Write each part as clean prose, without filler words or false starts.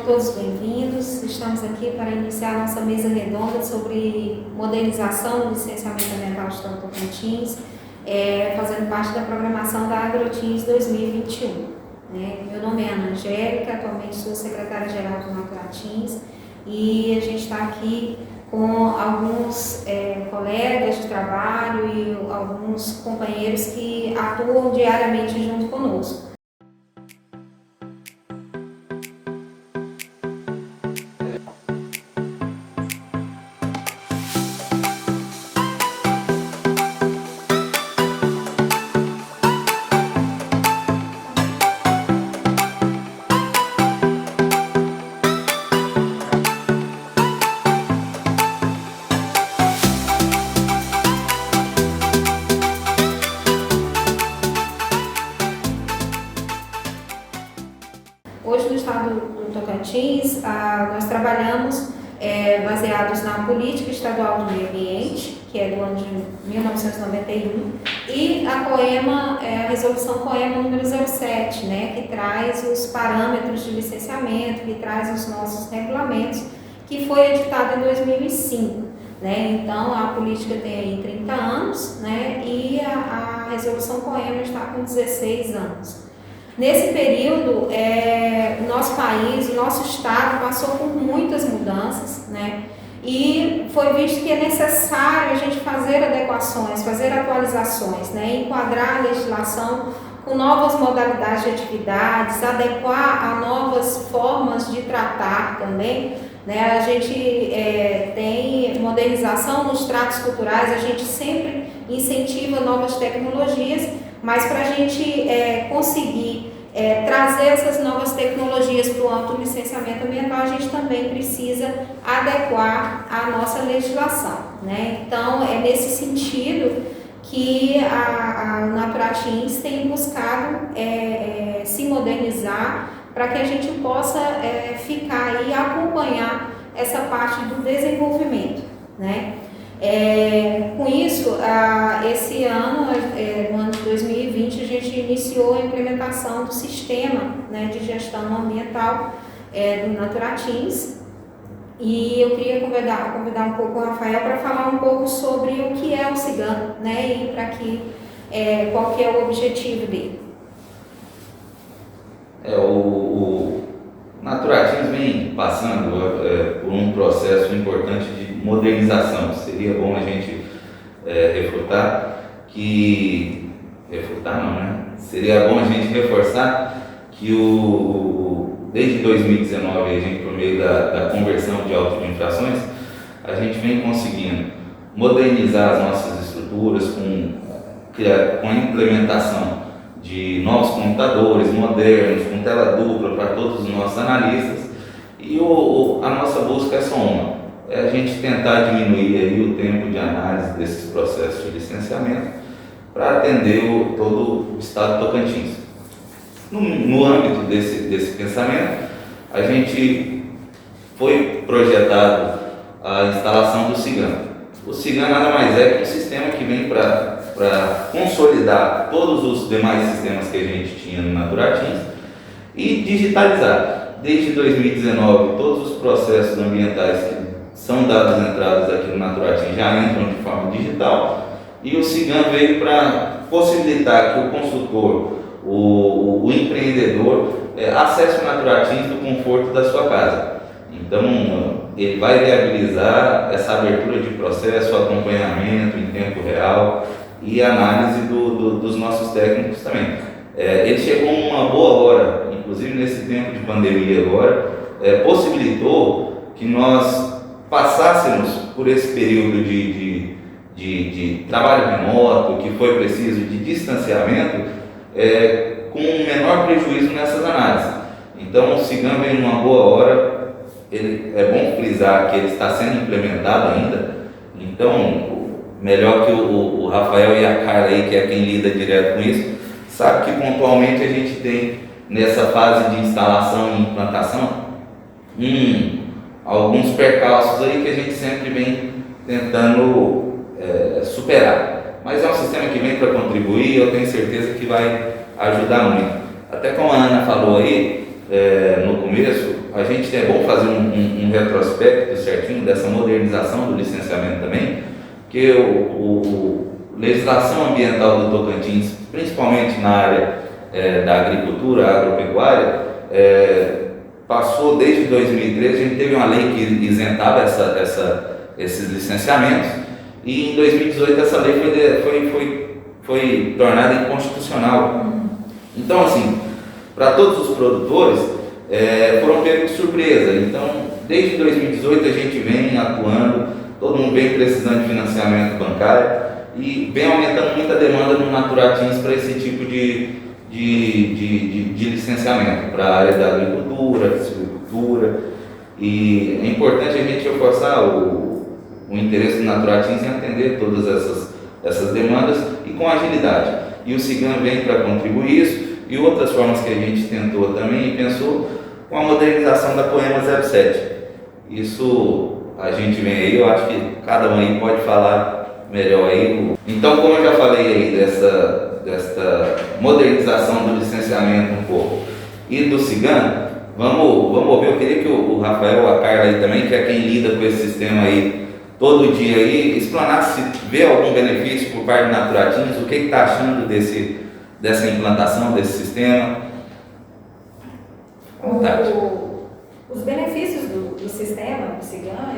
todos bem-vindos. Estamos aqui para iniciar nossa mesa redonda sobre modernização do licenciamento ambiental do Estado do Tocantins, fazendo parte da programação da AgroTins 2021. Meu nome é Ana Angélica, atualmente sou secretária-geral do AgroTins e a gente está aqui com alguns colegas de trabalho e alguns companheiros que atuam diariamente junto conosco. Hoje no estado do Tocantins, nós trabalhamos baseados na Política Estadual do Meio Ambiente, que é do ano de 1991, e a COEMA, a Resolução COEMA número 07, que traz os parâmetros de licenciamento, que traz os nossos regulamentos, que foi editada em 2005. Então, a política tem aí 30 anos, e a Resolução COEMA está com 16 anos. Nesse período, o nosso país, o nosso estado passou por muitas mudanças, e foi visto que é necessário a gente fazer adequações, fazer atualizações, enquadrar a legislação com novas modalidades de atividades, adequar a novas formas de tratar também. A gente tem modernização nos tratos culturais, a gente sempre incentiva novas tecnologias, mas para a gente conseguir trazer essas novas tecnologias para o âmbito do licenciamento ambiental, a gente também precisa adequar a nossa legislação. Então, é nesse sentido que a Naturatins tem buscado se modernizar para que a gente possa ficar e acompanhar essa parte do desenvolvimento. Com isso, esse ano, no ano de 2020, a gente iniciou a implementação do sistema de gestão ambiental do Naturatins, e eu queria convidar um pouco o Rafael para falar um pouco sobre o que é o CIGAM, e qual que é o objetivo dele. O Naturatins vem passando por um processo importante de modernização. Seria bom a gente Seria bom a gente reforçar que desde 2019, a gente, por meio da conversão de autos de infrações, a gente vem conseguindo modernizar as nossas estruturas com a implementação de novos computadores modernos, com tela dupla para todos os nossos analistas, e a nossa busca é só uma: a gente tentar diminuir aí o tempo de análise desses processos de licenciamento para atender todo o estado do Tocantins. No âmbito desse pensamento, a gente foi projetado a instalação do CIGAM. O CIGAM nada mais é que um sistema que vem para consolidar todos os demais sistemas que a gente tinha no Naturatins e digitalizar. Desde 2019, todos os processos ambientais que são dados entradas aqui no Naturatins já entram de forma digital, e o CIGAM veio para possibilitar que o consultor, o empreendedor, acesse o Naturatins do conforto da sua casa. Então, ele vai viabilizar essa abertura de processo, acompanhamento em tempo real e análise dos nossos técnicos também. Ele chegou uma boa hora, inclusive nesse tempo de pandemia agora, possibilitou que nós passássemos por esse período de trabalho remoto, que foi preciso de distanciamento, com um menor prejuízo nessas análises. Então, o CIGAM vem numa boa hora. É bom frisar que ele está sendo implementado ainda, então melhor que o Rafael e a Carla aí, que é quem lida direto com isso, sabe que pontualmente a gente tem nessa fase de instalação e implantação alguns percalços aí que a gente sempre vem tentando superar, mas é um sistema que vem para contribuir e eu tenho certeza que vai ajudar muito. Até como a Ana falou aí no começo, a gente é bom fazer um retrospecto certinho dessa modernização do licenciamento também, porque a legislação ambiental do Tocantins, principalmente na área da agricultura, agropecuária, passou desde 2013, a gente teve uma lei que isentava esses licenciamentos, e em 2018 essa lei foi tornada inconstitucional. Então, assim, para todos os produtores, foram pegos de surpresa. Então, desde 2018 a gente vem atuando, todo mundo vem precisando de financiamento bancário e vem aumentando muita demanda no Naturatins para esse tipo de licenciamento, para a área da agricultura, da silvicultura. E é importante a gente reforçar o interesse do Naturatins em atender todas essas demandas e com agilidade. E o SIGAM vem para contribuir isso, e outras formas que a gente tentou também e pensou com a modernização da Coema 07. Isso a gente vem aí, eu acho que cada um aí pode falar melhor aí. Então, como eu já falei aí desta modernização do licenciamento um pouco e do SIGAM, vamos ouvir, eu queria que o Rafael, a Carla aí também, que é quem lida com esse sistema aí todo dia aí, explanasse se vê algum benefício por parte do Naturatins, o que está achando dessa implantação desse sistema. Os benefícios do sistema, do SIGAM,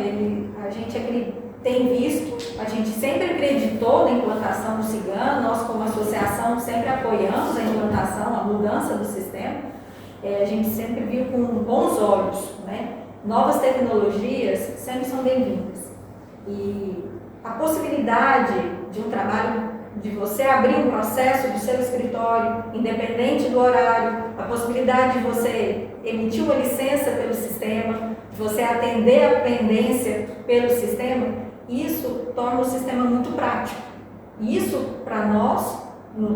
a gente tem visto, a gente sempre acreditou na implantação do SIGAM, nós como associação sempre apoiamos a implantação, a mudança do sistema, a gente sempre viu com bons olhos, né? Novas tecnologias sempre são bem-vindas. E a possibilidade de um trabalho, de você abrir um processo do seu escritório, independente do horário, a possibilidade de você emitir uma licença pelo sistema, de você atender a pendência pelo sistema, isso torna o sistema muito prático. E isso, para nós, para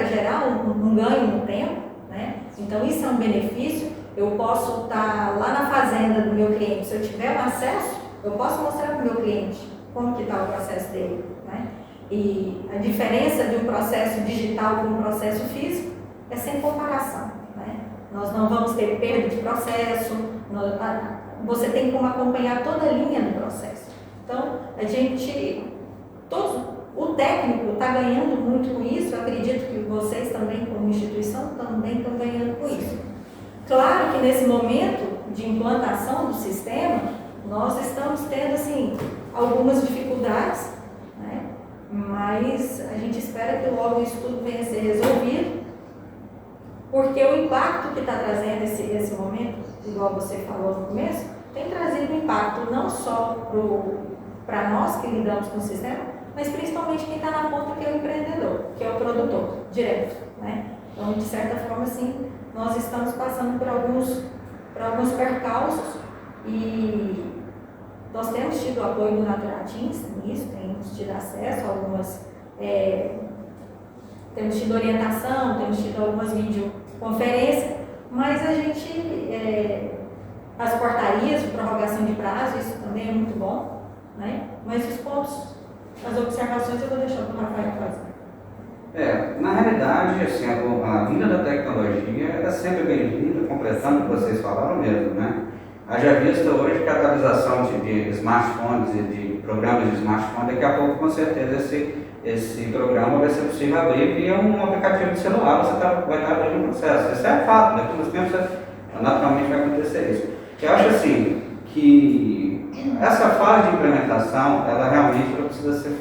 gerar um ganho no tempo, né? Então, isso é um benefício. Eu posso estar lá na fazenda do meu cliente, se eu tiver um acesso, eu posso mostrar para o meu cliente como que está o processo dele, né? E a diferença de um processo digital com um processo físico é sem comparação, né? Nós não vamos ter perda de processo, você tem como acompanhar toda a linha do processo. Então, o técnico está ganhando muito com isso, eu acredito que vocês também, como instituição, também estão ganhando com isso. Claro que nesse momento de implantação do sistema, nós estamos tendo, assim, algumas dificuldades, né? Mas a gente espera que logo isso tudo venha a ser resolvido, porque o impacto que está trazendo esse momento, igual você falou no começo, tem trazido impacto não só para nós que lidamos com o sistema, mas principalmente quem está na ponta, que é o empreendedor, que é o produtor, direto, né? Então, de certa forma, sim, nós estamos passando por alguns percalços e nós temos tido o apoio do Naturatins nisso, temos tido acesso a algumas, temos tido orientação, temos tido algumas videoconferências, mas a gente, as portarias de prorrogação de prazo, isso também é muito bom, né? Mas os pontos, as observações eu vou deixar para o Rafael fazer. Na realidade, assim, a vinda da tecnologia é sempre bem-vinda, completando o que vocês falaram mesmo, né? Haja vista hoje que a atualização de smartphones e de programas de smartphone, daqui a pouco, com certeza, esse programa vai ser possível abrir via um aplicativo de celular, você vai estar abrindo o processo. Isso é fato, daqui a uns tempos naturalmente vai acontecer isso. Eu acho assim que essa fase de implementação, ela realmente precisa ser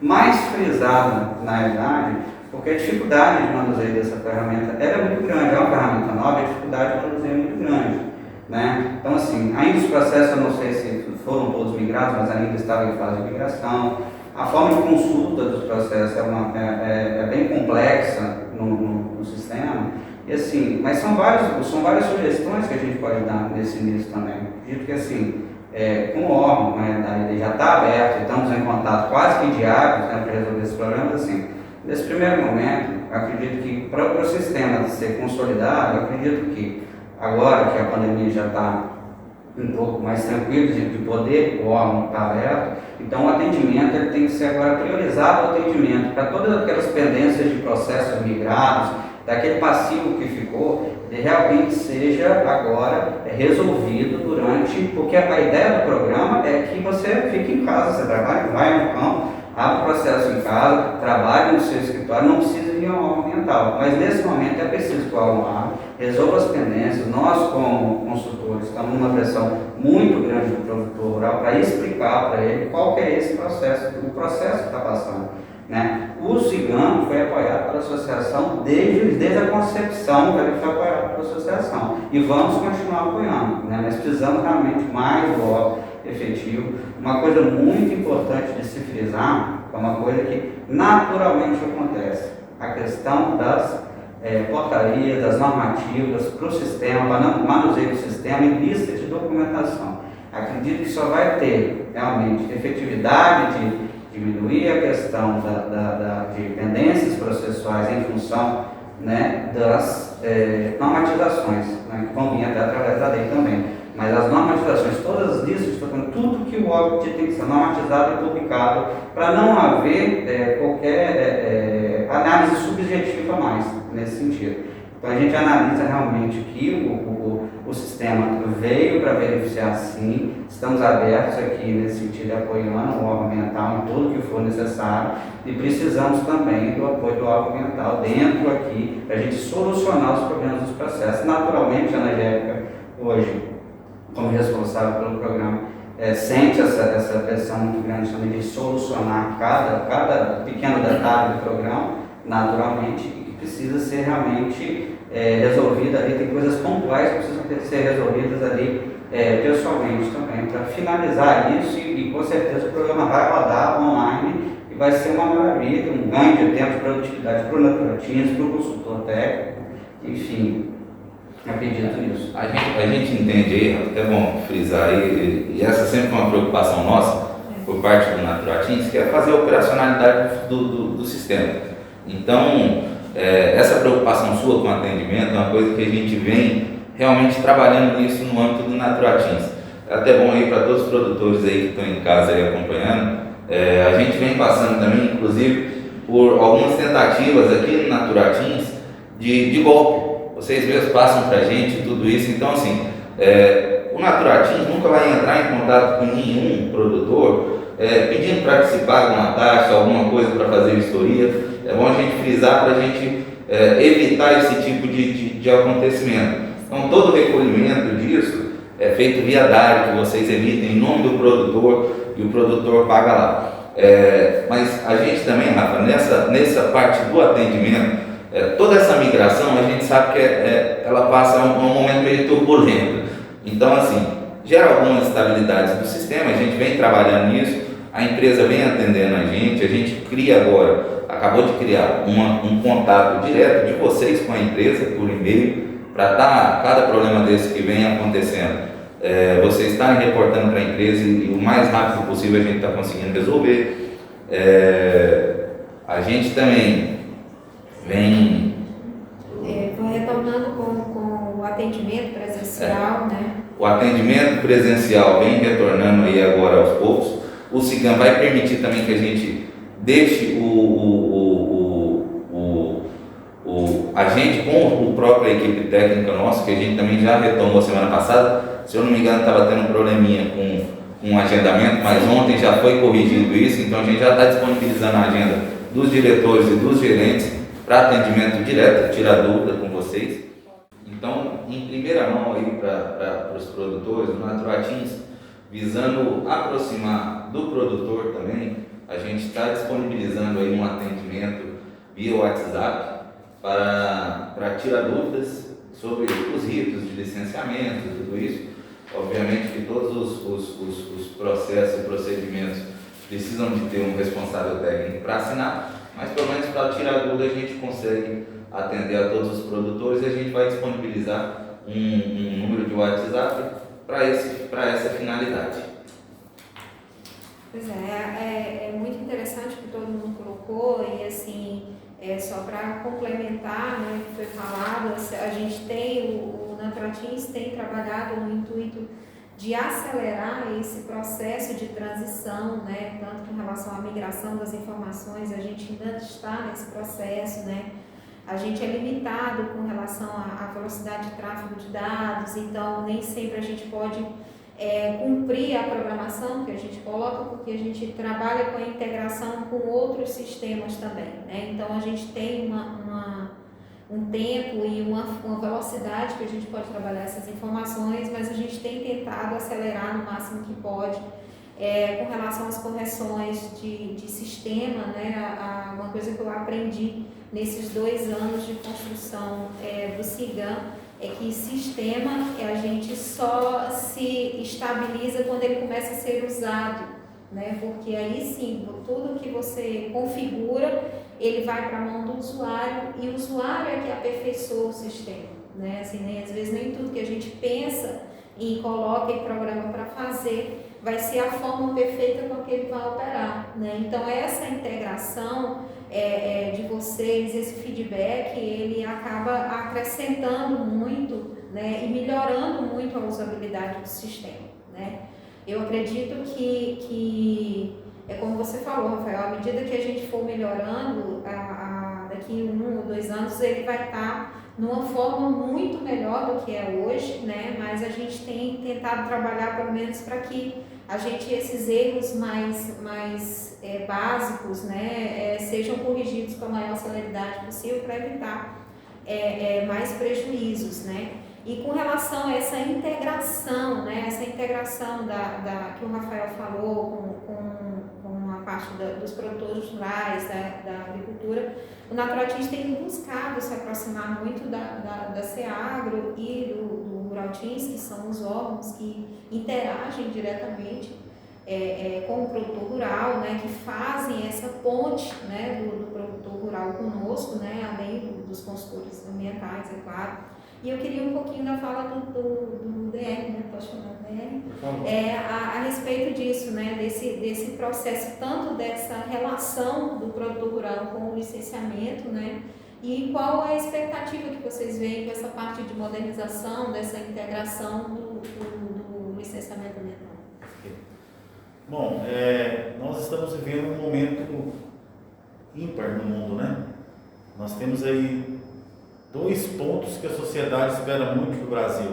mais frisada na realidade, porque a dificuldade de manuseio dessa ferramenta é muito grande, é uma ferramenta nova, a dificuldade de manuseio é muito grande, né? Então, assim, ainda os processos, eu não sei se foram todos migrados, mas ainda estavam em fase de migração. A forma de consulta dos processos é bem complexa no sistema, e assim, mas são várias sugestões que a gente pode dar nesse início também. Acredito que assim, com o órgão, né, já está aberto, estamos em contato quase que diário, né, para resolver esses problemas. Assim, nesse primeiro momento, acredito que para o sistema ser consolidado, acredito que agora que a pandemia já está um pouco mais tranquilo de poder, o órgão está aberto, então o atendimento tem que ser agora priorizado, o atendimento para todas aquelas pendências de processos migrados, daquele passivo que ficou, ele realmente seja agora resolvido porque a ideia do programa é que você fique em casa, você trabalha, vai no campo, abre o processo em casa, trabalhe no seu escritório, não precisa ir ao órgão ambiental. Mas nesse momento é preciso que o órgão resolva as pendências. Nós, como consultores, estamos numa pressão muito grande do produtor rural para explicar para ele qual que é esse processo, o processo que está passando. Né? O CIGAM foi apoiado pela associação desde a concepção, ele foi apoiado pela associação. E vamos continuar apoiando, né? Nós precisamos realmente mais do órgão efetivo. Uma coisa muito importante de se frisar, é uma coisa que naturalmente acontece, a questão das portarias, das normativas para o sistema, para manuseio do sistema e lista de documentação. Acredito que só vai ter realmente efetividade de diminuir a questão de pendências processuais em função, né, das normatizações, né, que vão vir até através da lei também. Mas as normatizações, todas as listas, tudo que o órgão tem que ser normatizado e publicado para não haver qualquer análise subjetiva mais nesse sentido. Então a gente analisa realmente que o sistema veio para beneficiar sim, estamos abertos aqui nesse sentido, apoiando o órgão ambiental em tudo que for necessário e precisamos também do apoio do órgão ambiental dentro aqui para a gente solucionar os problemas dos processos. Naturalmente, a Angélica, hoje, como responsável pelo programa, sente essa pressão muito grande também de solucionar cada pequeno detalhe do programa, naturalmente, e que precisa ser realmente resolvida ali, tem coisas pontuais que precisam ser resolvidas ali pessoalmente também, para finalizar isso e com certeza o programa vai rodar online e vai ser uma maravilha, um ganho de tempo de produtividade para o Naturatins, para o consultor técnico, enfim. Acredito nisso. A gente entende aí, até bom frisar aí, e essa sempre foi uma preocupação nossa, por parte do Naturatins, que é fazer a operacionalidade do sistema. Então, essa preocupação sua com o atendimento é uma coisa que a gente vem realmente trabalhando nisso no âmbito do Naturatins. É até bom aí para todos os produtores aí que estão em casa aí acompanhando, a gente vem passando também, inclusive, por algumas tentativas aqui no Naturatins de golpe. Vocês mesmos passam para a gente tudo isso, então assim, o Naturatins nunca vai entrar em contato com nenhum produtor pedindo para que se pague uma taxa, alguma coisa para fazer vistoria. É bom a gente frisar para a gente evitar esse tipo de acontecimento. Então todo o recolhimento disso é feito via DARE, que vocês emitem em nome do produtor e o produtor paga lá. Mas a gente também, Rafa, nessa parte do atendimento, toda essa migração, a gente sabe que ela passa um momento meio turbulento. Então, assim, gera algumas estabilidades do sistema, a gente vem trabalhando nisso, a empresa vem atendendo a gente cria agora, acabou de criar um contato direto de vocês com a empresa, por e-mail, para cada problema desse que vem acontecendo, vocês estarem reportando para a empresa e o mais rápido possível a gente está conseguindo resolver. A gente também vem retornando com o atendimento presencial, né? O atendimento presencial vem retornando aí agora aos poucos. O CIGAM vai permitir também que a gente deixe a gente com a própria equipe técnica nossa, que a gente também já retomou semana passada. Se eu não me engano, estava tendo um probleminha com o agendamento, mas ontem já foi corrigido isso, então a gente já está disponibilizando a agenda dos diretores e dos gerentes para atendimento direto, tirar dúvida com vocês. Então, em primeira mão aí para os produtores, o Naturatins, visando aproximar do produtor também, a gente está disponibilizando aí um atendimento via WhatsApp para tirar dúvidas sobre os ritos de licenciamento, tudo isso. Obviamente que todos os processos e procedimentos precisam de ter um responsável técnico para assinar, mas pelo menos para tirar dúvida a gente consegue atender a todos os produtores e a gente vai disponibilizar um número de WhatsApp para essa finalidade. Pois é muito interessante o que todo mundo colocou e assim, só para complementar, né, o que foi falado, a gente tem, o Naturatins tem trabalhado no intuito de acelerar esse processo de transição, né, tanto com relação à migração das informações, a gente ainda está nesse processo, né, a gente é limitado com relação à velocidade de tráfego de dados, então nem sempre a gente pode cumprir a programação que a gente coloca, porque a gente trabalha com a integração com outros sistemas também, né? Então a gente tem um tempo e uma velocidade que a gente pode trabalhar essas informações, mas a gente tem tentado acelerar no máximo que pode. Com relação às correções de sistema, né, uma coisa que eu aprendi nesses 2 anos de construção do CIGAM é que sistema a gente só se estabiliza quando ele começa a ser usado, né, porque aí sim, tudo que você configura, ele vai para a mão do usuário e o usuário é que aperfeiçoa o sistema, né, assim, às vezes nem tudo que a gente pensa e coloca e programa para fazer vai ser a forma perfeita com que ele vai operar, né? Então essa integração de vocês, esse feedback, ele acaba acrescentando muito, né, e melhorando muito a usabilidade do sistema, né? Eu acredito que é como você falou, Rafael, à medida que a gente for melhorando, daqui 1 ou 2 anos ele vai estar numa forma muito melhor do que é hoje, né? Mas a gente tem tentado trabalhar pelo menos para que esses erros mais básicos, né, sejam corrigidos com a maior celeridade possível para evitar mais prejuízos, né? E com relação a essa integração, né, que o Rafael falou com a parte dos produtores rurais, da agricultura, o Naturaltins tem buscado se aproximar muito da Ceagro e do Ruraltins, que são os órgãos que interagem diretamente com o produtor rural, né, que fazem essa ponte, né, do produtor rural conosco, né, além dos consultores ambientais, é claro. E eu queria um pouquinho da fala do DR, né? Posso chamar DR? A respeito disso, né? Desse processo, tanto dessa relação do produtor rural com o licenciamento, né? E qual a expectativa que vocês veem com essa parte de modernização, dessa integração do licenciamento ambiental? Bom, nós estamos vivendo um momento ímpar no mundo, né? Nós temos aí 2 pontos que a sociedade espera muito do Brasil: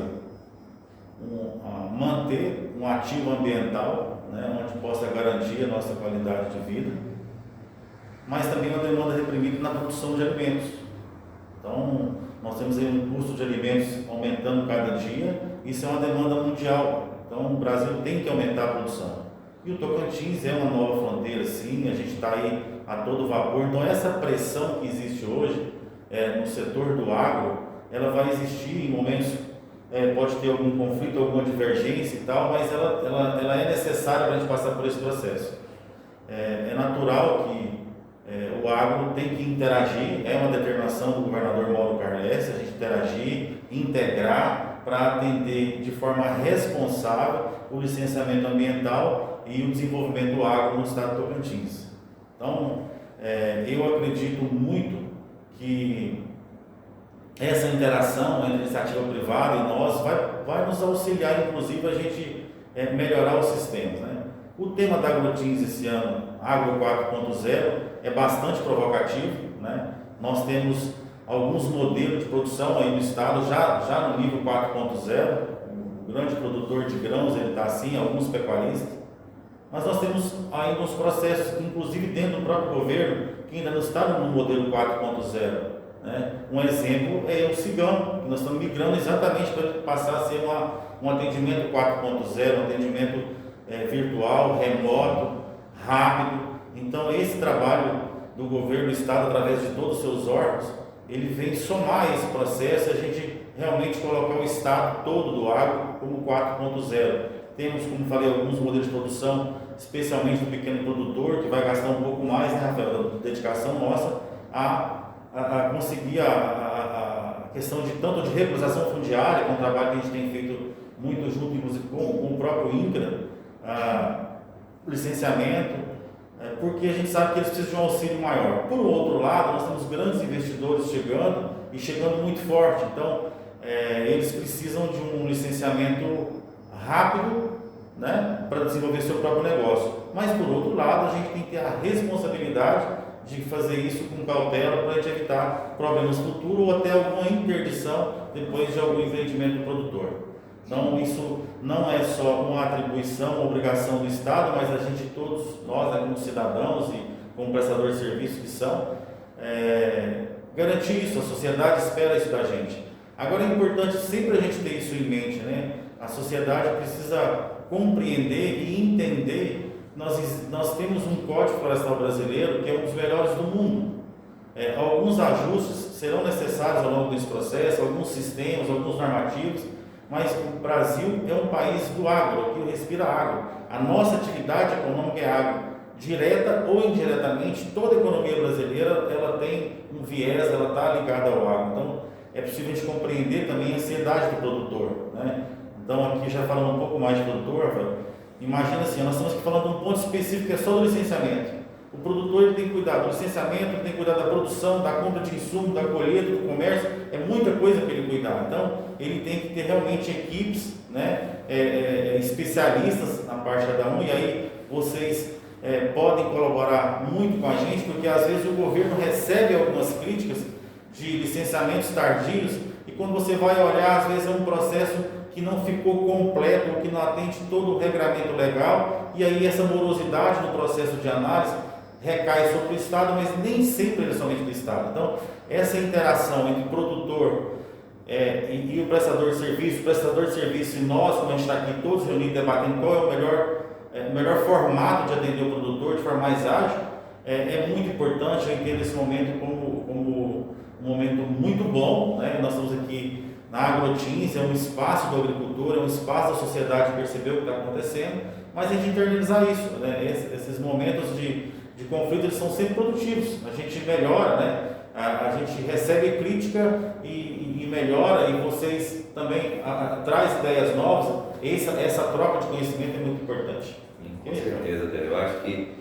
manter um ativo ambiental, né, onde possa garantir a nossa qualidade de vida, mas também uma demanda reprimida na produção de alimentos. Então, nós temos aí um custo de alimentos aumentando cada dia, isso é uma demanda mundial, então o Brasil tem que aumentar a produção. E o Tocantins é uma nova fronteira, sim, a gente está aí a todo vapor, então essa pressão que existe hoje no setor do agro, ela vai existir em momentos, pode ter algum conflito, alguma divergência e tal, mas ela é necessária para a gente passar por esse processo. É natural que o agro tem que interagir, é uma determinação do governador Mauro Carles, a gente interagir, integrar para atender de forma responsável o licenciamento ambiental e o desenvolvimento do agro no estado de Tocantins. Então, eu acredito muito que essa interação entre a iniciativa privada e nós vai nos auxiliar, inclusive, a gente melhorar os sistemas, né? O tema da Agrotins esse ano, Agro 4.0, é bastante provocativo, né? Nós temos alguns modelos de produção aí no estado, já no nível 4.0, o grande produtor de grãos, ele está assim, alguns pecuaristas, mas nós temos ainda uns processos, inclusive dentro do próprio governo, que ainda não está no modelo 4.0. Né? Um exemplo é o CIGAM, que nós estamos migrando exatamente para passar a ser um atendimento 4.0, um atendimento virtual, remoto, rápido. Então esse trabalho do governo do estado, através de todos os seus órgãos, ele vem somar esse processo e a gente realmente colocar o estado todo do agro como 4.0. Temos, como falei, alguns modelos de produção, especialmente do pequeno produtor, que vai gastar um pouco mais, né, Rafael, da dedicação nossa a conseguir a questão de tanto de regularização fundiária, que é um trabalho que a gente tem feito muito junto, inclusive com o próprio INCRA, licenciamento, porque a gente sabe que eles precisam de um auxílio maior. Por outro lado, nós temos grandes investidores chegando e chegando muito forte, então eles precisam de um licenciamento rápido, né, para desenvolver seu próprio negócio. Mas por outro lado, a gente tem que ter a responsabilidade de fazer isso com cautela para a gente evitar problemas futuros ou até alguma interdição depois de algum empreendimento do produtor. Então, isso não é só uma atribuição, uma obrigação do Estado, mas a gente, todos nós, né, como cidadãos e como prestadores de serviços que são, garantir isso. A sociedade espera isso da gente. Agora, é importante sempre a gente ter isso em mente, né? A sociedade precisa compreender e entender que nós temos um Código Florestal brasileiro que é um dos melhores do mundo. Alguns ajustes serão necessários ao longo desse processo, alguns sistemas, alguns normativos, mas o Brasil é um país do agro, que respira água. A nossa atividade econômica é água. Direta ou indiretamente, toda a economia brasileira ela tem um viés, ela está ligada ao agro. Então, é possível a gente compreender também a ansiedade do produtor, né? Então, aqui já falando um pouco mais de produtor, imagina assim, nós estamos aqui falando de um ponto específico que é só do licenciamento. O produtor ele tem que cuidar do licenciamento, ele tem que cuidar da produção, da compra de insumo, da colheita, do comércio, é muita coisa para ele cuidar. Então, ele tem que ter realmente equipes, né, especialistas na parte da um, e aí vocês podem colaborar muito com a gente, porque às vezes o governo recebe algumas críticas de licenciamentos tardios, e quando você vai olhar, às vezes é um processo que não ficou completo, ou que não atende todo o regramento legal, e aí essa morosidade no processo de análise recai sobre o Estado, mas nem sempre é somente do Estado. Então, essa interação entre o produtor e o prestador de serviço e nós, como a gente está aqui todos reunidos debatendo qual é o melhor formato de atender o produtor de forma mais ágil, é muito importante. Eu entendo esse momento como um momento muito bom, né? Nós estamos aqui na Agrotins, é um espaço do agricultor, é um espaço da sociedade perceber o que está acontecendo, mas a gente internalizar isso, né? Esses momentos de conflito, eles são sempre produtivos, a gente melhora, né? A gente recebe crítica e melhora, e vocês também trazem ideias novas. Essa troca de conhecimento é muito importante. Com certeza, Télio. Eu acho que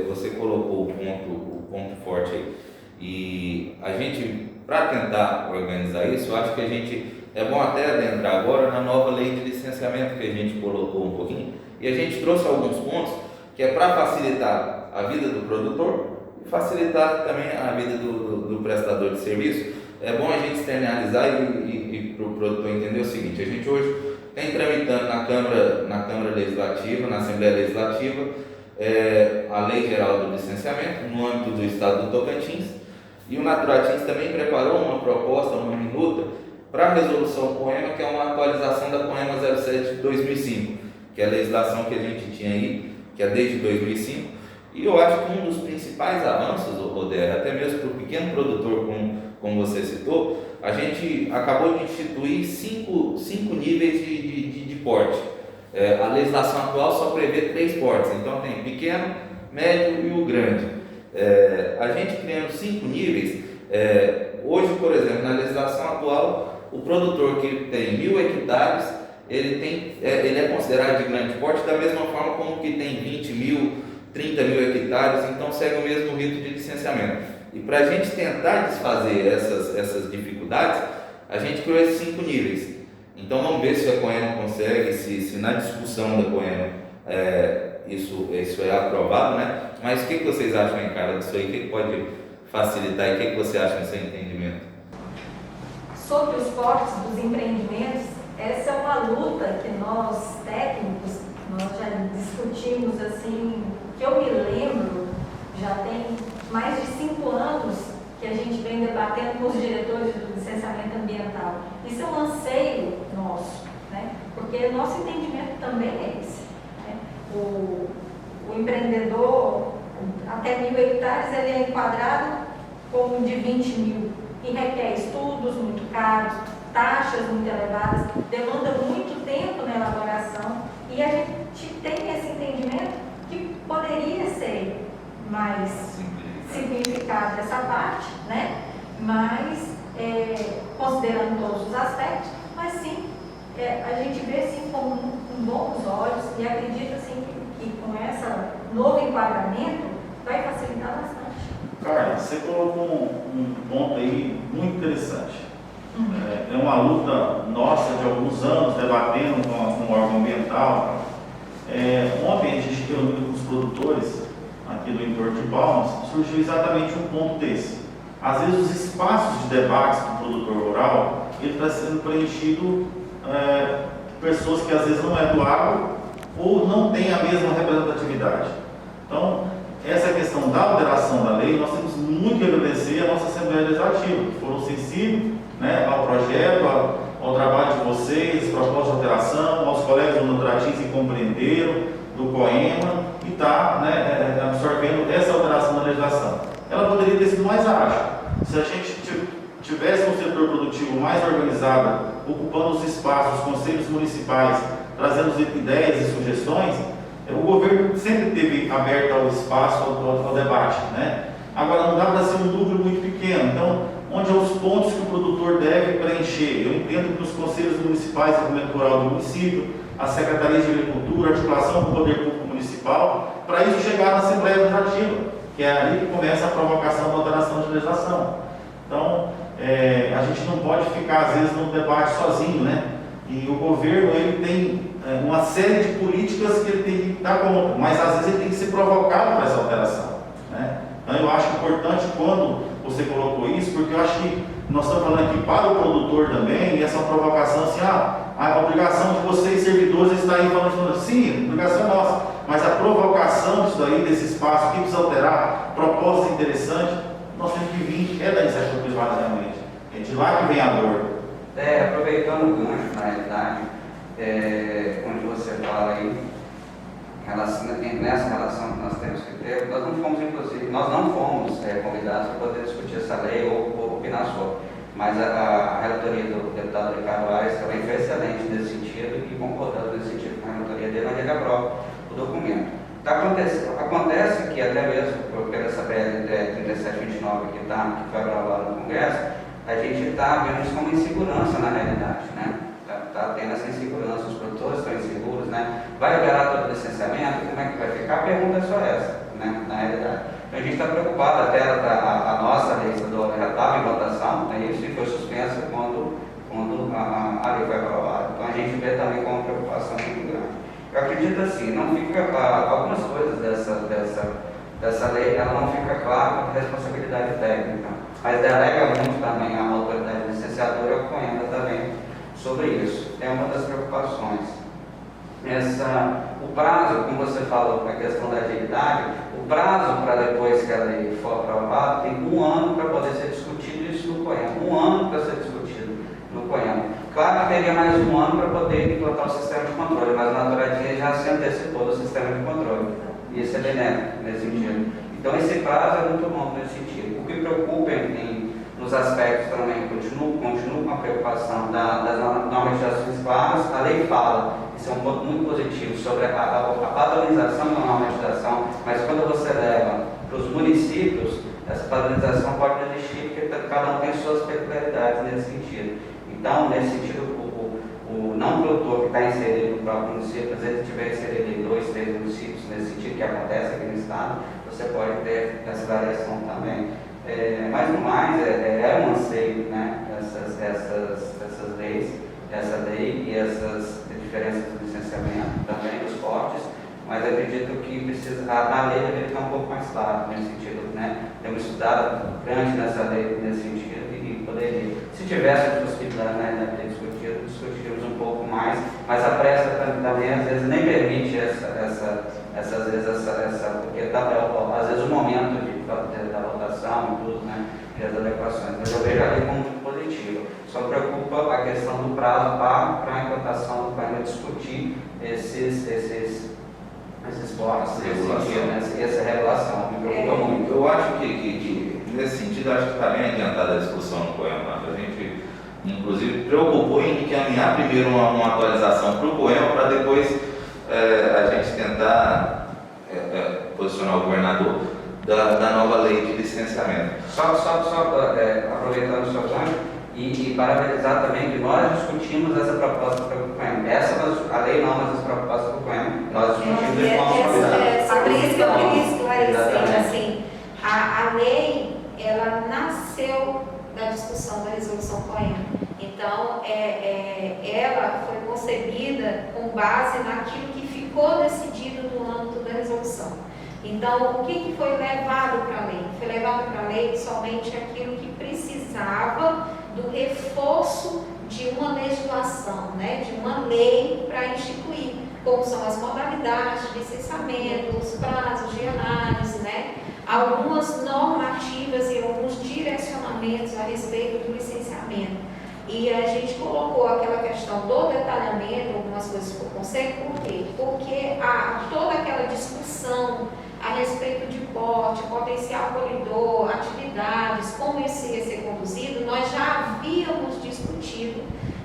você colocou o ponto forte aí. E a gente, para tentar organizar isso, eu acho que é bom até adentrar agora na nova lei de licenciamento que a gente colocou um pouquinho, e a gente trouxe alguns pontos que é para facilitar a vida do produtor e facilitar também a vida do prestador de serviço. É bom a gente externalizar e para o produtor entender o seguinte: a gente hoje tem tramitando na Câmara Legislativa, na Assembleia Legislativa, a Lei Geral do Licenciamento no âmbito do Estado do Tocantins, e o Naturatins também preparou uma proposta, uma minuta, para a resolução Poema, que é uma atualização da Poema 07 de 2005, que é a legislação que a gente tinha aí, que é desde 2005, e eu acho que um dos principais avanços, Roder, até mesmo para o pequeno produtor, como você citou, a gente acabou de instituir cinco níveis de porte. A legislação atual só prevê 3 portes, então tem pequeno, médio e o grande. A gente criando 5 níveis, hoje, por exemplo, na legislação atual, o produtor que tem 1.000 hectares, ele é considerado de grande porte, da mesma forma como que tem 20.000, 30.000 hectares, então segue o mesmo rito de licenciamento. E para a gente tentar desfazer essas dificuldades, a gente criou esses 5 níveis. Então vamos ver se a Coema consegue, se na discussão da Coema isso é aprovado, né? Mas o que vocês acham, hein, cara, disso aí? O que pode facilitar e o que você acha no seu entendimento? Sobre os portes dos empreendimentos, essa é uma luta que nós técnicos, nós já discutimos assim, que eu me lembro, já tem mais de 5 anos que a gente vem debatendo com os diretores do licenciamento ambiental. Isso é um anseio nosso, né? Porque nosso entendimento também é esse, né? O empreendedor, até 1.000 hectares, ele é enquadrado como de 20.000 e requer estudos muito caros, taxas muito elevadas, demanda muito tempo na elaboração, e a gente tem esse entendimento que poderia ser mais simplificado essa parte, né? Mas considerando todos os aspectos, mas sim, a gente vê sim com bons olhos, e acredito assim que com esse novo enquadramento vai facilitar bastante. Carla, você colocou um ponto aí muito interessante. É uma luta nossa de alguns anos, debatendo com o órgão ambiental. Ontem a gente reuniu com os produtores aqui do entorno de Palmas, surgiu exatamente um ponto desse. Às vezes os espaços de debates do produtor rural, ele está sendo preenchido por pessoas que às vezes não é do agro ou não tem a mesma representatividade. Então, essa questão da alteração da lei, nós temos muito que agradecer à nossa Assembleia Legislativa, que foram sensíveis, né, ao projeto, ao trabalho de vocês, propostas de alteração, aos colegas do Nutratins que compreenderam, do COEMA, e está, né, absorvendo essa alteração da legislação. Ela poderia ter sido mais ágil. Se a gente tivesse um setor produtivo mais organizado, ocupando os espaços, os conselhos municipais, trazendo ideias e sugestões, o governo sempre teve aberto ao espaço, ao debate, né? Agora, não dá para ser um núcleo muito pequeno. Então, onde são os pontos que o produtor deve preencher? Eu entendo que os conselhos municipais de desenvolvimento rural do município, a Secretaria de Agricultura, a articulação com o Poder Público Municipal, para isso chegar na Assembleia Legislativa, que é ali que começa a provocação da alteração de legislação. Então, a gente não pode ficar, às vezes, num debate sozinho, né? E o governo, ele tem uma série de políticas que ele tem que dar conta, mas às vezes ele tem que ser provocado para essa alteração, né? Então eu acho importante quando você colocou isso, porque eu acho que nós estamos falando aqui para o produtor também, e essa provocação assim, a obrigação de vocês servidores está aí falando, sim, a obrigação é nossa, mas a provocação disso daí, desse espaço, que precisa alterar, propostas interessantes, nós temos que vir, da iniciativa privada realmente, é de lá que vem a dor. Aproveitando o gancho, na realidade, onde você fala aí, nessa relação que nós temos que ter, nós não fomos, inclusive, convidados para poder discutir essa lei ou opinar sobre, mas a relatoria do deputado Ricardo Aires também foi excelente nesse sentido e concordando nesse sentido com a relatoria dele, mas ele aprova o documento. Acontece que até mesmo por essa PL 3729 que foi aprovada no Congresso, a gente está vendo isso como insegurança na realidade, né? Está tendo essa insegurança, os produtores estão inseguros, né? Vai liberar todo o licenciamento, como é que vai ficar? A pergunta é só essa, né? Na realidade. Então a gente está preocupado, até a nossa lei estadual já estava em votação, né? Isso foi suspensa quando a lei foi aprovada. Então a gente vê também como preocupação muito grande. Eu acredito assim, não fica, algumas coisas dessa lei, ela não fica clara com responsabilidade técnica, mas delega muito também a autoridade licenciadora e a COEMA também sobre isso. É uma das preocupações. O prazo, como você falou, a questão da agilidade, o prazo para depois que a lei for aprovada tem 1 ano para poder ser discutido isso no COEMA. 1 ano para ser discutido no COEMA. Claro que teria mais 1 ano para poder implantar o sistema de controle, mas na Nutratins já se antecipou do sistema de controle. Isso é benéfico nesse sentido. Então esse prazo é muito bom nesse sentido. O que preocupa nos aspectos também, continuo com a preocupação das normatizações claras. A lei fala, isso é um ponto muito positivo, sobre a padronização da normatização, mas quando você leva para os municípios, essa padronização pode não existir, porque cada um tem suas peculiaridades nesse sentido. Então, nesse sentido, o não produtor que está inserido no próprio município, às vezes tiver inserido em 2, 3 municípios, nesse sentido que acontece aqui no estado, você pode ter essa variação também. Mas no mais, é um anseio, né? Essas leis, essa lei e essas diferenças do licenciamento também, dos cortes, mas acredito que precisa, a lei deveria estar um pouco mais clara nesse sentido, né? Temos estudado grande nessa lei nesse sentido e poderia, se tivesse possibilidade, né, de discutirmos um pouco mais, mas a pressa também às vezes nem permite porque às vezes o momento da votação e tudo, né, e as adequações, mas eu vejo ali como muito positivo. Só preocupa a questão do prazo para a implantação do plano, discutir esses cortes, essa regulação, me preocupa muito. Eu acho que nesse sentido, acho que está bem adiantada a discussão no COEMA. A gente, inclusive, preocupou em encaminhar primeiro uma atualização para o COEMA, para depois a gente tentar posicionar o governador da nova lei de licenciamento. Só aproveitando o seu gancho, e parabenizar também que nós discutimos essa proposta para o COEMA. A lei não, mas as propostas para o COEMA, nós discutimos de forma convidada. Sobre isso que eu queria esclarecer, assim, a lei, ela nasceu da discussão da resolução COEMA. Então, ela foi concebida com base naquilo que ficou decidido no âmbito da resolução. Então, o que foi levado para a lei? Foi levado para a lei somente aquilo que precisava do reforço de uma legislação, né, de uma lei para instituir, como são as modalidades de licenciamento, os prazos de análise, né, algumas normativas e alguns direcionamentos a respeito do licenciamento. E a gente colocou aquela questão do detalhamento, algumas coisas por conceito, por quê? Porque toda aquela discussão a respeito de porte, potencial poluidor, atividades, como isso ia ser conduzido, nós já havíamos discutido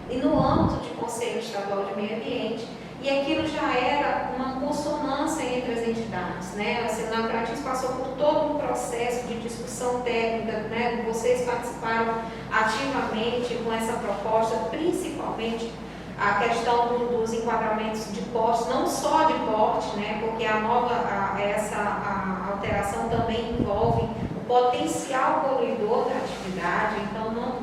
e no âmbito de Conselho Estadual de Meio Ambiente, e aquilo já era uma consonância entre as entidades, né? A Senacratis passou por todo um processo de discussão técnica, né? Vocês participaram ativamente com essa proposta, principalmente a questão dos enquadramentos de porte, não só de porte, né? Porque essa alteração também envolve o potencial poluidor da atividade, então não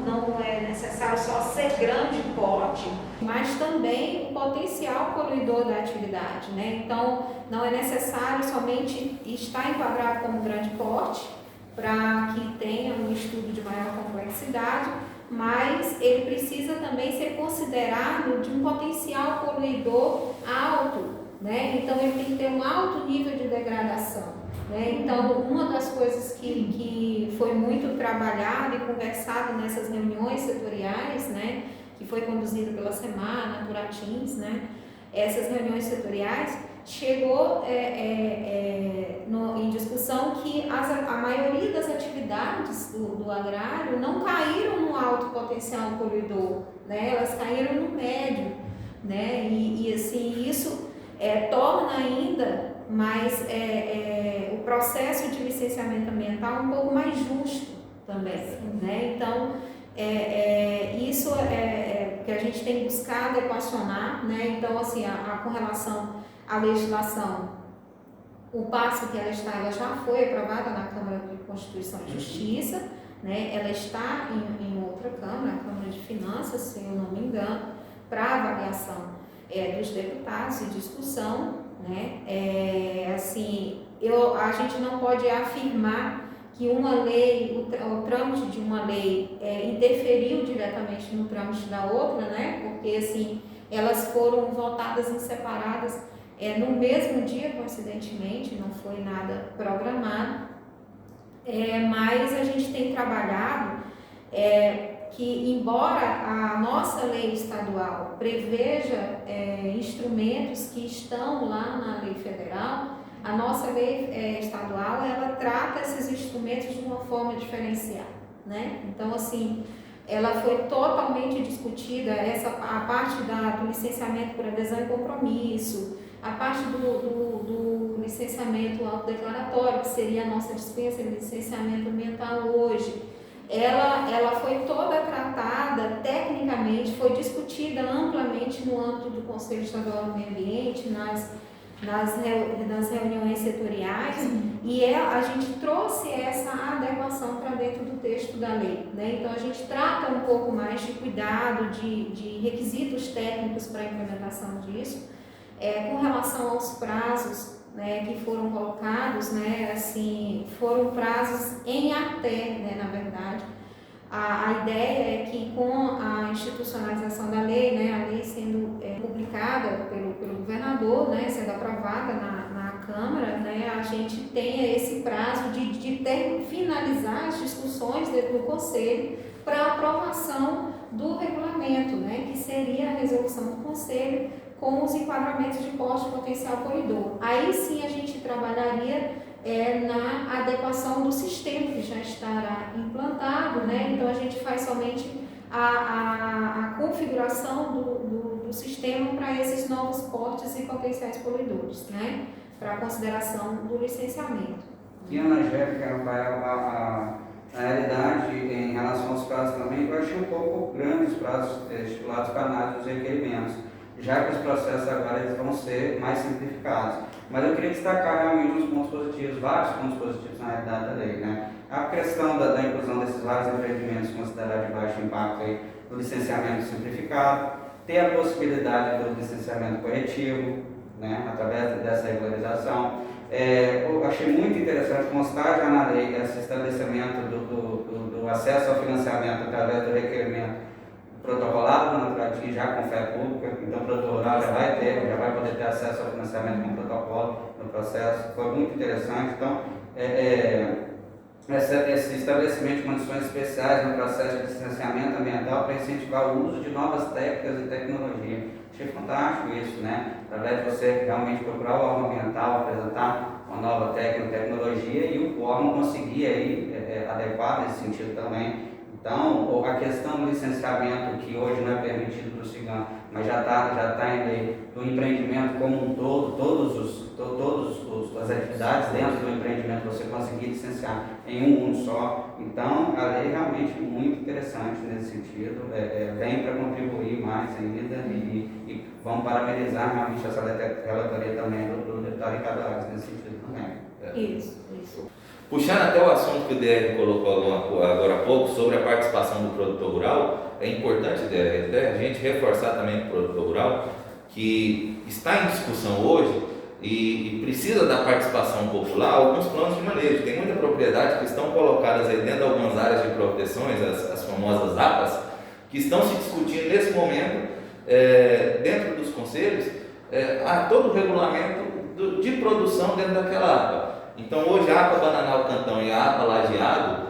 é necessário só ser grande porte, mas também o potencial poluidor da atividade, né? Então, não é necessário somente estar enquadrado como grande porte para que tenha um estudo de maior complexidade, mas ele precisa também ser considerado de um potencial poluidor alto, né? Então, ele tem que ter um alto nível de degradação, né? Então, uma das coisas que foi muito trabalhado e conversado nessas reuniões setoriais, né, que foi conduzido pela SEMAR, Naturatins, né, essas reuniões setoriais, chegou em discussão que a maioria das atividades do agrário não caíram no alto potencial poluidor, né, elas caíram no médio, né, e assim, isso torna ainda mais o processo de licenciamento ambiental um pouco mais justo também, né, então isso que a gente tem buscado equacionar, né? Então, assim, com relação à legislação, o passo que ela já foi aprovada na Câmara de Constituição e Justiça, né? Ela está em outra Câmara, a Câmara de Finanças, se eu não me engano, para avaliação dos deputados e discussão, né? A gente não pode afirmar que uma lei, o trâmite de uma lei interferiu diretamente no trâmite da outra, né? Porque assim, elas foram votadas em separadas no mesmo dia, coincidentemente, não foi nada programado, mas a gente tem trabalhado que, embora a nossa lei estadual preveja instrumentos que estão lá na lei federal, a nossa lei estadual, ela trata esses instrumentos de uma forma diferenciada, né? Então, assim, ela foi totalmente discutida, a parte do licenciamento por adesão e compromisso, a parte do licenciamento autodeclaratório, que seria a nossa dispensa de licenciamento ambiental hoje, ela foi toda tratada tecnicamente, foi discutida amplamente no âmbito do Conselho Estadual do Meio Ambiente, nas reuniões setoriais, e a gente trouxe essa adequação para dentro do texto da lei, né? Então a gente trata um pouco mais de cuidado, de requisitos técnicos para a implementação disso, com relação aos prazos, né, que foram colocados, né, assim, foram prazos em até, né, na verdade. A ideia é que com a institucionalização da lei, né, a lei sendo publicada pelo governador, né, sendo aprovada na Câmara, né, a gente tenha esse prazo de finalizar as discussões dentro do Conselho para aprovação do regulamento, né, que seria a resolução do Conselho com os enquadramentos de porte potencial poluidor. Aí sim a gente trabalharia na adequação do sistema que já estará implantado, né? Então a gente faz somente a configuração do sistema para esses novos portes e potenciais poluidores, né? Para a consideração do licenciamento. E Ana Angélica, Rafael, na realidade, em relação aos prazos também, eu achei um pouco grandes os prazos estipulados para análise dos requerimentos, já que os processos agora eles vão ser mais simplificados. Mas eu queria destacar realmente os pontos positivos, vários pontos positivos na realidade da lei, né? A questão da inclusão desses vários empreendimentos considerados de baixo impacto aí, do licenciamento simplificado, ter a possibilidade do licenciamento corretivo, né? Através dessa regularização, Eu achei muito interessante constar já na lei esse estabelecimento do acesso ao financiamento através do requerimento protocolado na Naturatinha já com fé pública, então o produtor rural já vai poder ter acesso ao financiamento com protocolo no processo. Foi muito interessante. Então, esse estabelecimento de condições especiais no processo de licenciamento ambiental para incentivar o uso de novas técnicas e tecnologia. Achei fantástico isso, né? Através de você realmente procurar o órgão ambiental, apresentar uma nova técnica, tecnologia e o órgão conseguir aí adequar nesse sentido também. Então, a questão do licenciamento, que hoje não é permitido para o cigano, mas já está em lei, do empreendimento como um todo, todas as atividades dentro do empreendimento, você conseguir licenciar em um mundo só. Então, a lei é realmente muito interessante nesse sentido, vem para contribuir mais ainda e vamos parabenizar realmente essa relatoria também do deputado Ricardo Alves nesse sentido também. Isso. Puxando até o assunto que o DR colocou agora há pouco sobre a participação do produtor rural, é importante, DR, a gente reforçar também para o produtor rural que está em discussão hoje e precisa da participação popular alguns planos de manejo. Tem muita propriedade que estão colocadas aí dentro de algumas áreas de proteções, as famosas APAs, que estão se discutindo nesse momento dentro dos conselhos a todo o regulamento de produção dentro daquela APA. Então hoje a APA Bananal Cantão e a APA Lajeado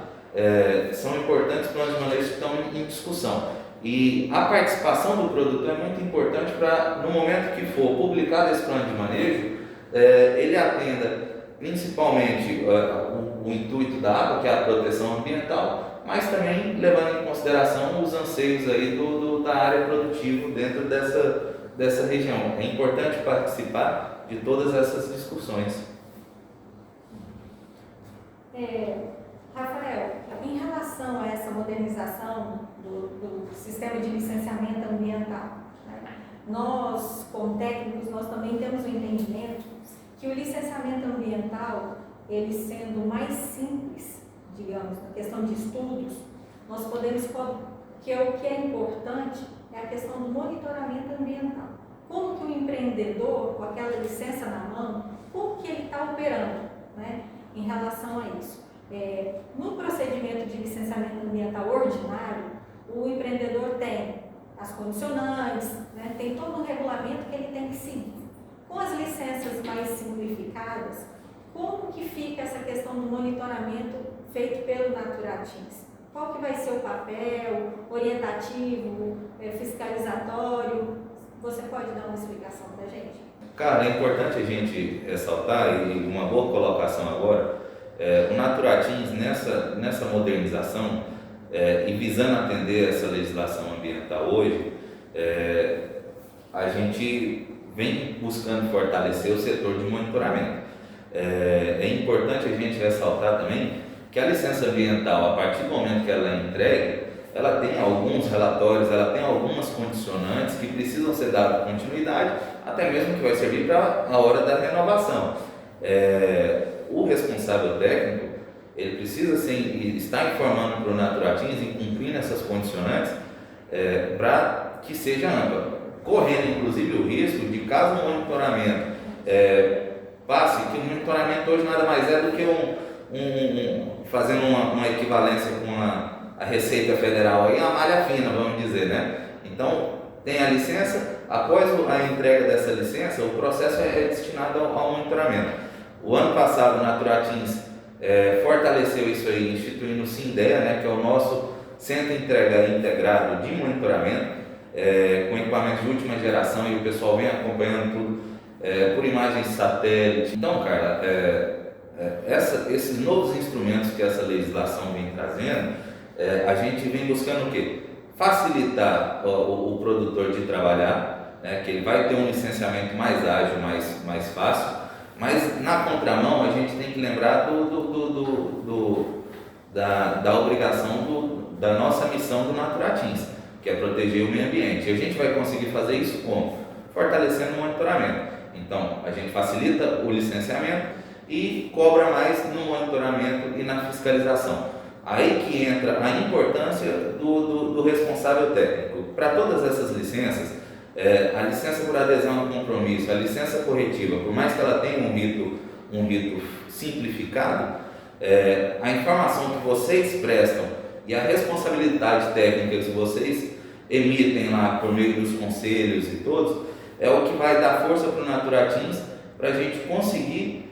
são importantes planos de manejo que estão em discussão. E a participação do produtor é muito importante para, no momento que for publicado esse plano de manejo, ele atenda principalmente o intuito da APA, que é a proteção ambiental, mas também levando em consideração os anseios aí da área produtiva dentro dessa região. É importante participar de todas essas discussões. Rafael, em relação a essa modernização do sistema de licenciamento ambiental, né, nós, como técnicos, nós também temos o entendimento que o licenciamento ambiental, ele sendo mais simples, digamos, na questão de estudos, nós podemos, que o que é importante é a questão do monitoramento ambiental. Como que o empreendedor, com aquela licença na mão, como que ele está operando, né? Em relação a isso. No procedimento de licenciamento ambiental ordinário, o empreendedor tem as condicionantes, né, tem todo um regulamento que ele tem que seguir. Com as licenças mais simplificadas, como que fica essa questão do monitoramento feito pelo Naturatins? Qual que vai ser o papel orientativo, fiscalizatório? Você pode dar uma explicação para a gente? Cara, é importante a gente ressaltar, e uma boa colocação agora, o Naturatins nessa modernização e visando atender essa legislação ambiental hoje, a gente vem buscando fortalecer o setor de monitoramento. É importante a gente ressaltar também que a licença ambiental, a partir do momento que ela é entregue, ela tem alguns relatórios, ela tem algumas condicionantes que precisam ser dadas continuidade, até mesmo que vai servir para a hora da renovação. O responsável técnico, ele precisa estar informando para o Naturatins e cumprindo essas condicionantes para que seja ampla, correndo inclusive o risco de, caso o monitoramento passe, que o monitoramento hoje nada mais é do que fazendo uma equivalência com a Receita Federal, aí, a malha fina, vamos dizer, né? Então, tem a licença, após a entrega dessa licença, o processo é destinado ao monitoramento. O ano passado, o Naturatins fortaleceu isso aí, instituindo o SINDEA, né, que é o nosso Centro Integrado de Monitoramento, com equipamentos de última geração, e o pessoal vem acompanhando tudo por imagens de satélite. Então, Carla, esses novos instrumentos que essa legislação vem trazendo, a gente vem buscando o quê? Facilitar o produtor de trabalhar, né, que ele vai ter um licenciamento mais ágil, mais fácil, mas na contramão a gente tem que lembrar da obrigação da nossa missão do Naturatins, que é proteger o meio ambiente. E a gente vai conseguir fazer isso como? Fortalecendo o monitoramento. Então, a gente facilita o licenciamento e cobra mais no monitoramento e na fiscalização. Aí que entra a importância do responsável técnico. Para todas essas licenças, a licença por adesão ao compromisso, a licença corretiva, por mais que ela tenha um rito um rito simplificado, a informação que vocês prestam e a responsabilidade técnica que vocês emitem lá por meio dos conselhos e todos, é o que vai dar força para o Naturatins para a gente conseguir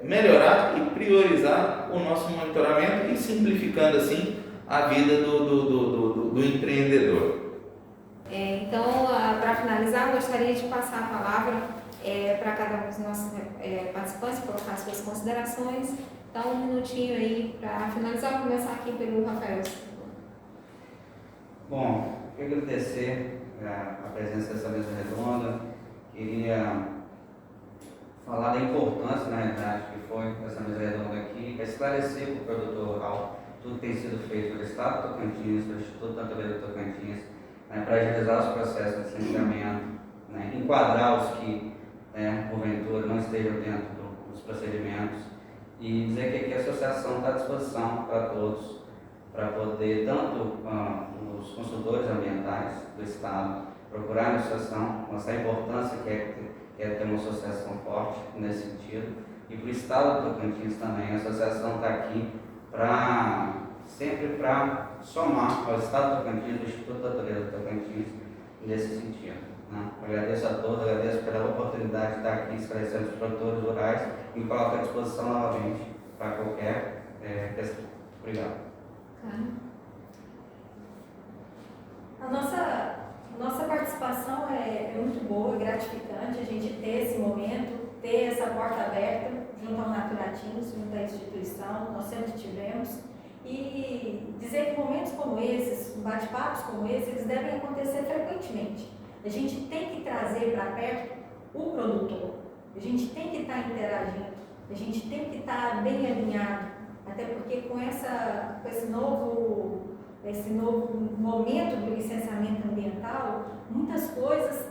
melhorar e priorizar o nosso monitoramento e simplificando assim a vida do empreendedor. Então, para finalizar, eu gostaria de passar a palavra para cada um dos nossos participantes, colocar as suas considerações. Então, um minutinho aí para finalizar. Vou começar aqui pelo Rafael. Bom, quero agradecer a presença dessa mesa redonda. Queria falar da importância, na realidade, que foi essa mesa redonda aqui, para esclarecer para o produtor rural tudo que tem sido feito pelo Estado do Tocantins, pelo Instituto Natureza do Tocantins, para agilizar os processos de licenciamento, enquadrar os que, porventura, não estejam dentro dos procedimentos e dizer que aqui a associação está à disposição para todos, para poder, tanto os consultores ambientais do Estado, procurar a associação, mostrar a importância que é ter uma associação forte nesse sentido, e para o Estado do Tocantins também. A associação está aqui sempre para somar ao Estado do Tocantins, do Instituto da Natureza do Tocantins, nesse sentido. Agradeço a todos, agradeço pela oportunidade de estar aqui esclarecendo os produtores rurais e coloco à disposição novamente para qualquer questão. Obrigado. A nossa participação é muito boa, gratificante, a gente ter esse momento, ter essa porta aberta junto ao Naturatins, junto à instituição, nós sempre tivemos, e dizer que momentos como esses, bate-papos como esses, eles devem acontecer frequentemente. A gente tem que trazer para perto o produtor, a gente tem que estar interagindo, a gente tem que estar bem alinhado, até porque com esse novo momento do licenciamento ambiental, muitas coisas,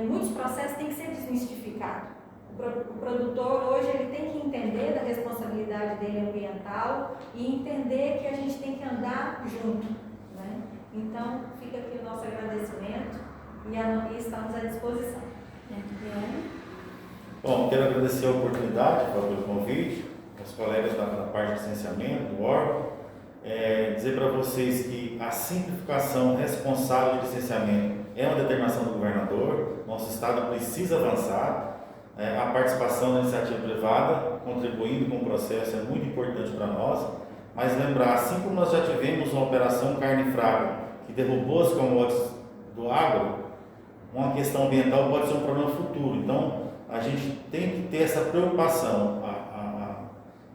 muitos processos têm que ser desmistificados. O produtor hoje ele tem que entender da responsabilidade dele ambiental e entender que a gente tem que andar junto, Então, fica aqui o nosso agradecimento e estamos à disposição. Bom, quero agradecer a oportunidade pelo convite, aos colegas da parte de licenciamento, do órgão, dizer para vocês que a simplificação responsável de licenciamento é uma determinação do governador, nosso Estado precisa avançar, a participação da iniciativa privada, contribuindo com o processo, é muito importante para nós, mas lembrar, assim como nós já tivemos uma operação carne fraca, que derrubou as commodities do agro, uma questão ambiental pode ser um problema futuro. Então, a gente tem que ter essa preocupação,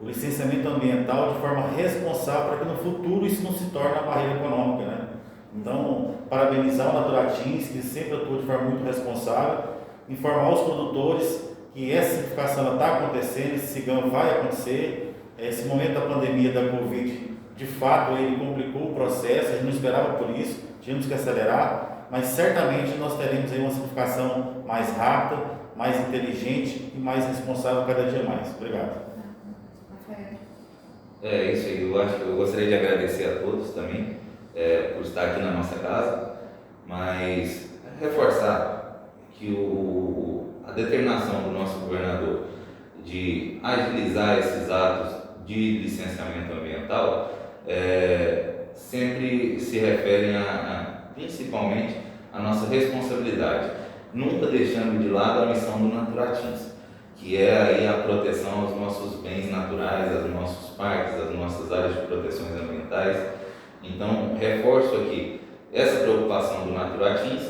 o licenciamento ambiental de forma responsável, para que no futuro isso não se torne uma barreira econômica, Então, parabenizar o Naturatins, que sempre atua de forma muito responsável, informar os produtores que essa simplificação está acontecendo, esse cigano vai acontecer. Esse momento da pandemia da Covid, de fato, ele complicou o processo, a gente não esperava por isso, tínhamos que acelerar, mas certamente nós teremos aí uma simplificação mais rápida, mais inteligente e mais responsável cada dia mais. Obrigado. É isso aí, eu gostaria de agradecer a todos também por estar aqui na nossa casa, mas reforçar que a determinação do nosso governador de agilizar esses atos de licenciamento ambiental sempre se referem principalmente à nossa responsabilidade, nunca deixando de lado a missão do Naturatins, que é aí a proteção aos nossos bens naturais, aos nossos parques, às nossas áreas de proteções ambientais. Então, reforço aqui essa preocupação do Naturatins,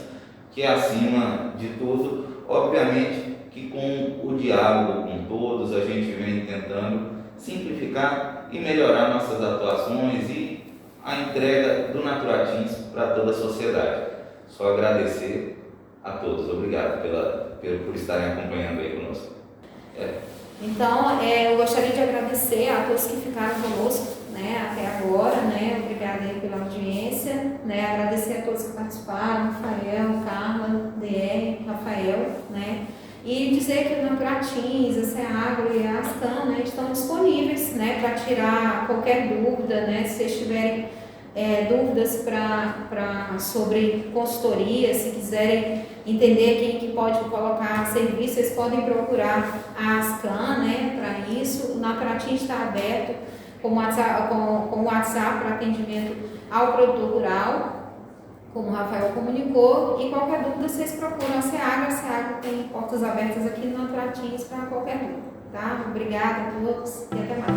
que acima de tudo, obviamente, que com o diálogo com todos, a gente vem tentando simplificar e melhorar nossas atuações e a entrega do Naturatins para toda a sociedade. Só agradecer a todos. Obrigado por estarem acompanhando aí conosco. Então, eu gostaria de agradecer a todos que ficaram conosco, até agora, obrigada aí pela audiência, agradecer a todos que participaram, Rafael, Carla, DR, Rafael, e dizer que o Naturatins, a Ceagro e a Ascan, estão disponíveis, para tirar qualquer dúvida, se vocês tiverem dúvidas sobre consultoria, se quiserem entender quem que pode colocar serviço, vocês podem procurar a Ascan, né, para isso. O Natratin está aberto com o WhatsApp para atendimento ao produtor rural, como o Rafael comunicou, e qualquer dúvida vocês procuram a SEAGRA tem portas abertas aqui no Natratins para qualquer dúvida, tá? Obrigada a todos e até mais.